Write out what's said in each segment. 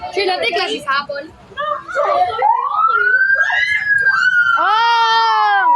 Sila natin klase sa hapon. Oh!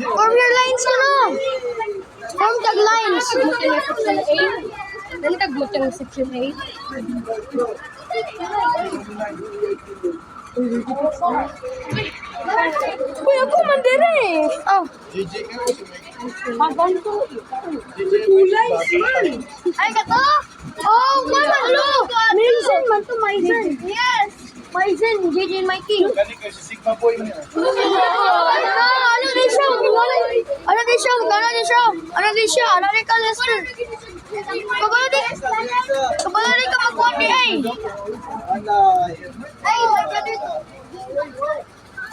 Form your lines ko no. Form tag lines. Dali tag-butang ng section 8. Uy, ako man dire eh. Oh. Ay, kato? Oh, manalo! Mason man to, Mason. Yes! Mason, JJ and Mikey. Gani kayo si Sigma Boy man yan. Ano din siya? Ano din siya? Ano din siya? Ano din siya? Ano din ka, Lester? Kabalo din ka magkuhan ni ay. Ay,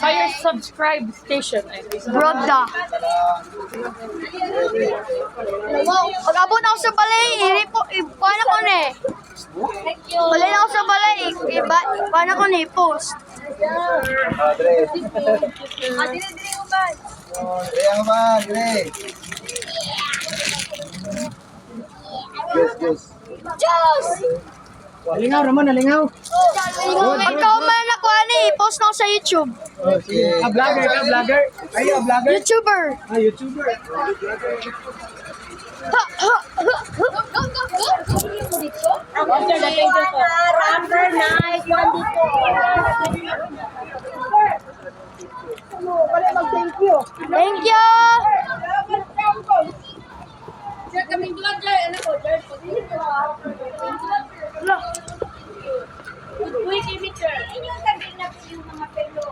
Fire subscribe station. Broda. Wow, pag-abot ako sa balay, paano ko na eh? Balay na ako sa balay, paano ko na i-post? Diyos! Nalingaw naman, nalingaw. Ikaw man ako ani, i-post na ako sa YouTube. Vlogger ka, vlogger. Ay, vlogger. YouTuber. YouTuber. Number 9, nandito. Thank you. Thank you! Sir, kaming vlog dyan. Ano ko, George? Uy, Jimmy, sir. Inyong sabihin na yung mga pelo.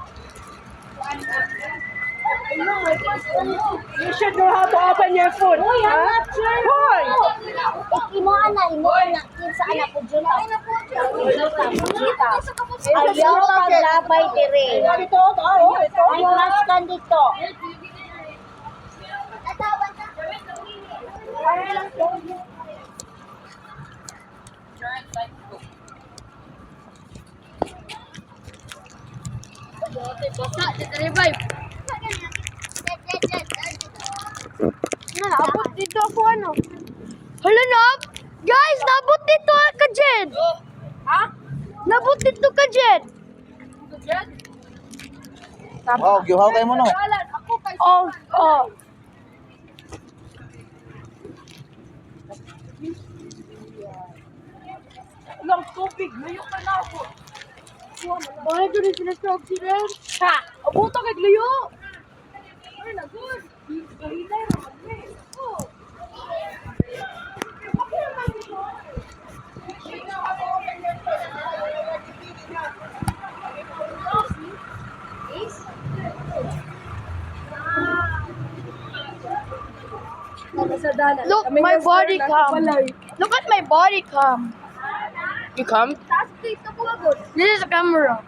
You should know how to open your food. Uy, I'm not sure. Hoy! Imo ana, kinsa anak ko dyan. Ayaw paglabay dire. Ito. Ay, maskan dito. Naabot dito ako ano. Hala na! Guys, naabot dito ka Jed! Ha? Naabot dito ka Jed! Wow, gihaw kayo mo no. Ako kay Oh, oh. Lang tubig. Layo ka na ako. Bakit ko rin sinasab si Ren? Ha! Abuto kay Layo! Ay, nagod. Gahinay naman eh. Oh. Look, my body cam. Look at my body cam. You come? This is a camera.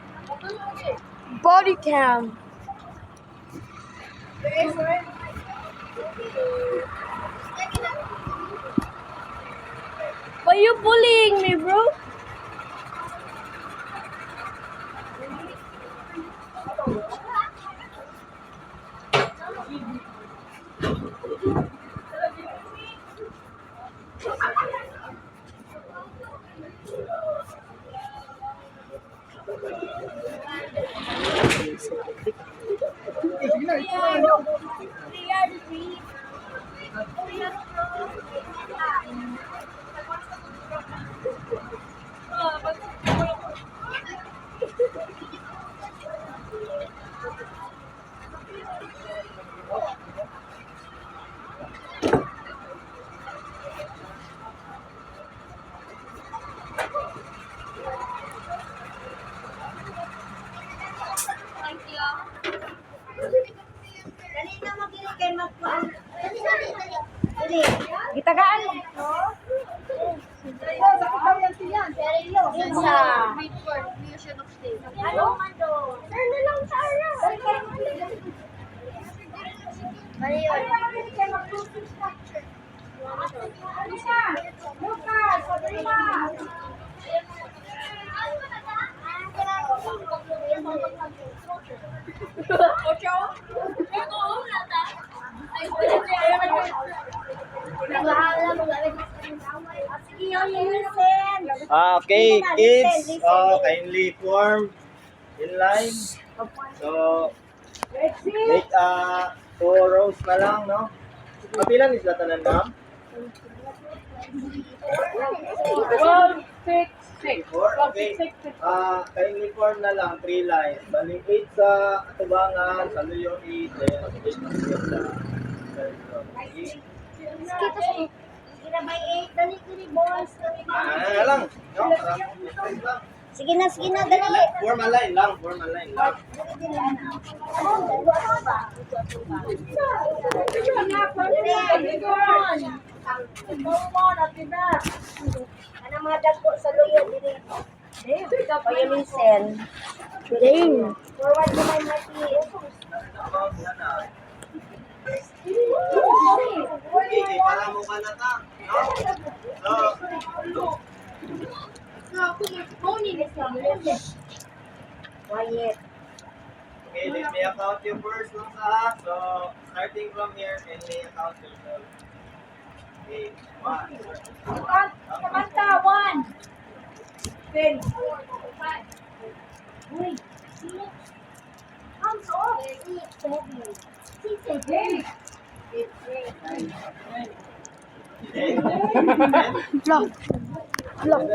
Body cam. Why you bullying me, bro? Gitagaan mo. Ano? Sir na lang, Sarah. Mali yun. Sige, yun, listen. Okay, kids, kindly form in line. So, make 2 rows na lang, no? Kapilan is latanan, ma'am? 12, 6, 6. 4, okay. Kindly form na lang, 3 lines. Bali, 8 sa atubangan, sa luyo 8, then 8 sa Kita sa Ginabay 8, dali kini boss. na lang, no? Sige na, dali. Formal line lang, formal line lang. Ano mga dagko sa luyo dili? O you listen. Ding. Forward mo may mati. Okay, para mo ka na ta, no? Quiet. Okay, let me account you first lang sa so starting from here and may account yourself. Okay, 1. Samantha, 1. 10. Hands off. 6, 7. Vlog. Vlog.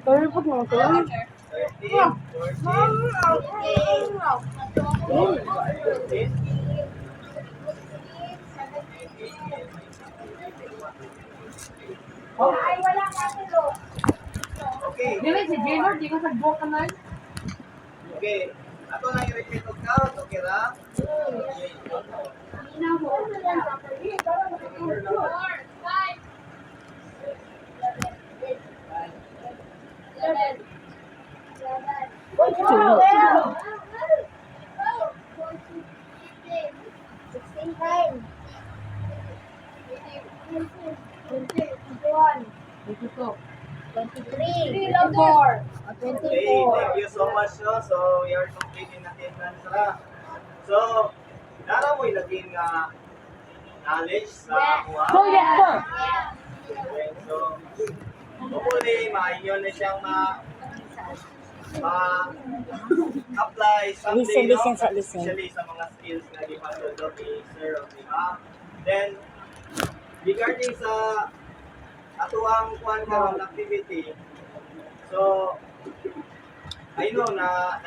Pero pag mo ito. 13, 14, Ay, wala ka silo. okay, Dili, si Jaynor, di ka sa-joke ka na. okay. Ato na i-repeat of count, okay ra? Okay. Okay, thank you so much, no? So, we are completing attendance na. So, nara mo ilaging knowledge sa kuha. Yes, sir. Okay, so, hopefully, maayon na siyang apply someday, Listen, no? listen. Especially sa mga skills na ipatulog ni Sir o ni Ma'am. Then, regarding sa atuang kuhan karon activity, so, I know na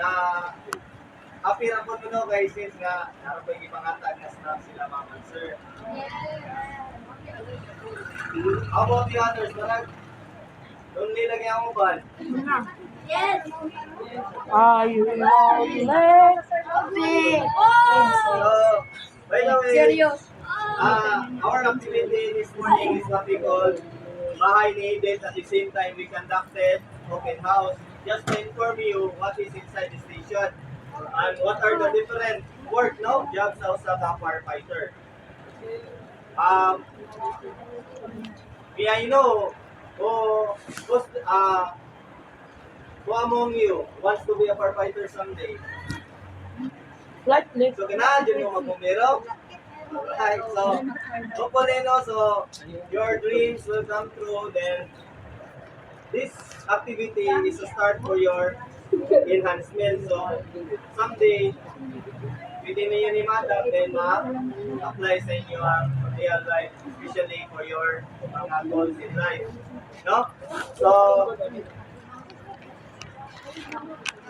happy na po no kay since nga naroon pa yung ipangatag na staff sila Ma'am and Sir. How about the others? Marag, doon nilagay ang uban. Yes. Are you lonely? So, by the way, our activity this morning is what we call Bahay ni Eden. At the same time, we conducted open house just to inform you what is inside the station and what are the different work, no? Jobs sa firefighter. May I know who among you wants to be a firefighter someday? Likely. So, ganahan dyan yung mag-bumero. Alright, so, hopefully, no, so, your dreams will come true, then, this activity is a start for your enhancement. So, someday, within niyo ni Madam, then, apply sa inyo ang real life, especially for your mga goals in life. No?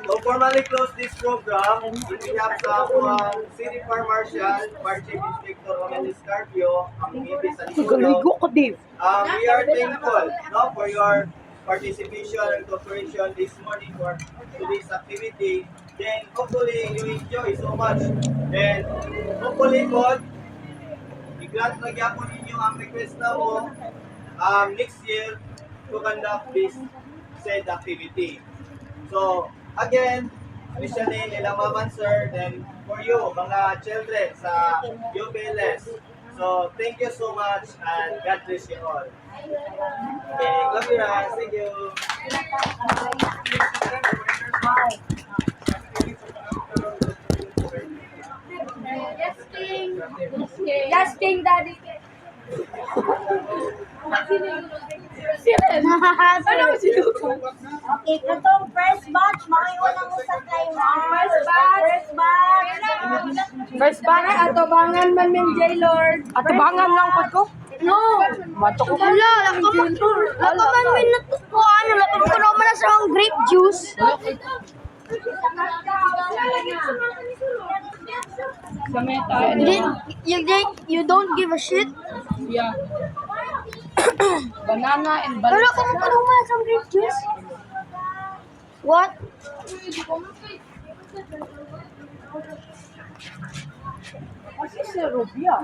So formally close this program, we have sa City Fire Marshal, Fire Chief Inspector Romel Escarpio, ang ibig sa Galigo ko, Dave. we are thankful, no, for your participation and cooperation this morning for today's activity. then hopefully you enjoy so much. And hopefully God, i-grant na gyapon ninyo ang request na mo next year to conduct this said activity. So, again, especially nila Maman Sir, then for you, mga children sa UPLS. So, thank you so much and God bless you all. Okay, love you guys. Thank you. Last thing, Daddy. Ano si Luca? Okay, katong first batch, makiunang usakay mo. First batch, atubangan man min J-Lord. Atubangan lang po ko? No. Mato ko. Wala, lakaman min na ko ano, lakaman ko naman na sa mga grape juice. You don't give a shit? Yeah. Banana and Pero banana. kung ano man sa grape juice? What? Kasi si Rubia.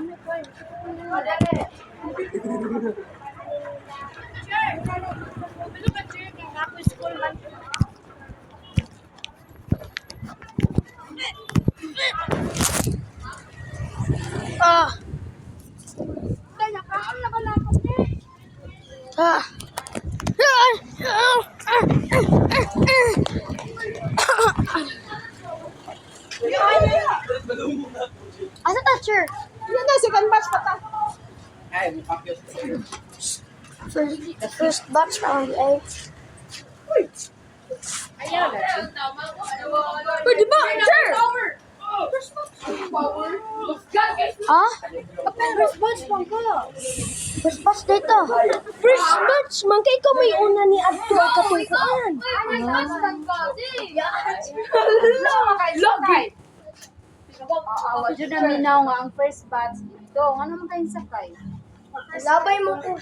Ah. Ah. Asa teacher? Yan na, second batch pa ta. First batch round 8. Pwede ba? Sure. Ha? First batch man ka. First batch dito. First batch man kay ikaw may una ni adto ay katungkuan. Logay. Awa dyan na minaw nga ang first batch dito. Ano naman kayong sakay? Labay mo ko.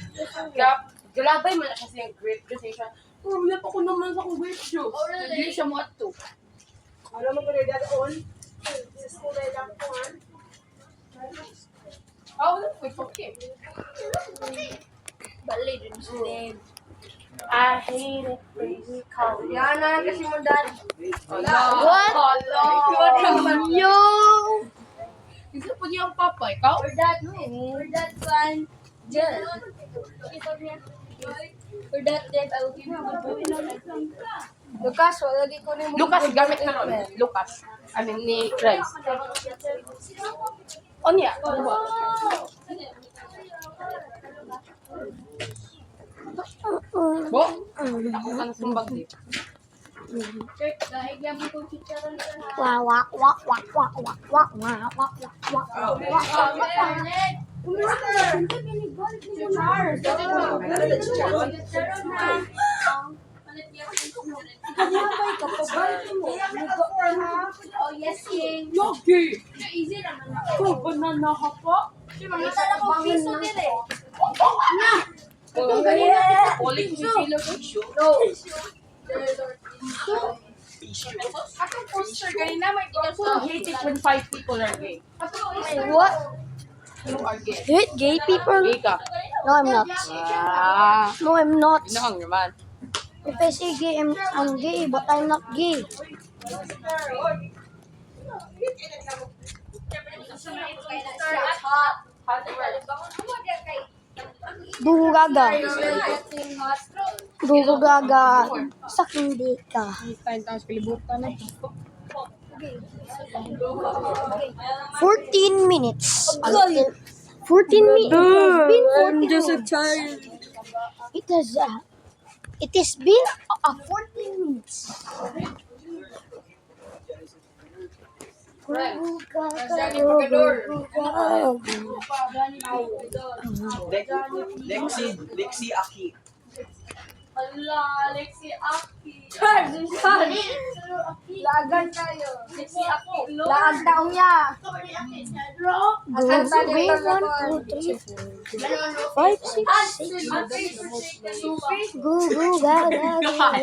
Galabay man na kasi yung grape juice siya. Oh, wala pa ko naman sa kong grape juice. Hindi siya mo ato. Alam mo ko rin dati on? Sa school ay lang ko, ha? Wala po, okay. Bali din siya. I hate it, baby. Yan na kasi mo dad. What? Yo! Isa po niya ang papa, ikaw? For that one. Just. For that dead, I will give you Lucas, wala di ko na mo. Lucas, gamit na ron. Lucas. Ano ni Christ. O niya? Bo? Ako ka na sumbag dito. Check, dahil yan mo kung chicharon ka na. Wah wah wah wah wah wah wah wah wah wah wah. Oh, yes, King. Yogi! Easy naman na. Ko, banana ka pa? Mga talakong piso din eh. Itong ganyan natin. Ulit mo sila ko show. No. Atong poster kanina, may also hate it when 5 people are gay. What? You are gay. Hate gay people? Gay ka. No, I'm not. No, I'm not. Yun ang naman. If I say gay, I'm gay, but I'm not gay. Dugaga. Dugaga. Sakindi ka. 14 minutes. 14 minutes. I'm just a child. It has been 14 minutes. Lexi Aki. Ala, Lexi Aki. Lagan kayo. Lexi Aki. Laag taong niya. Go, go, ga, ga, ga, ga.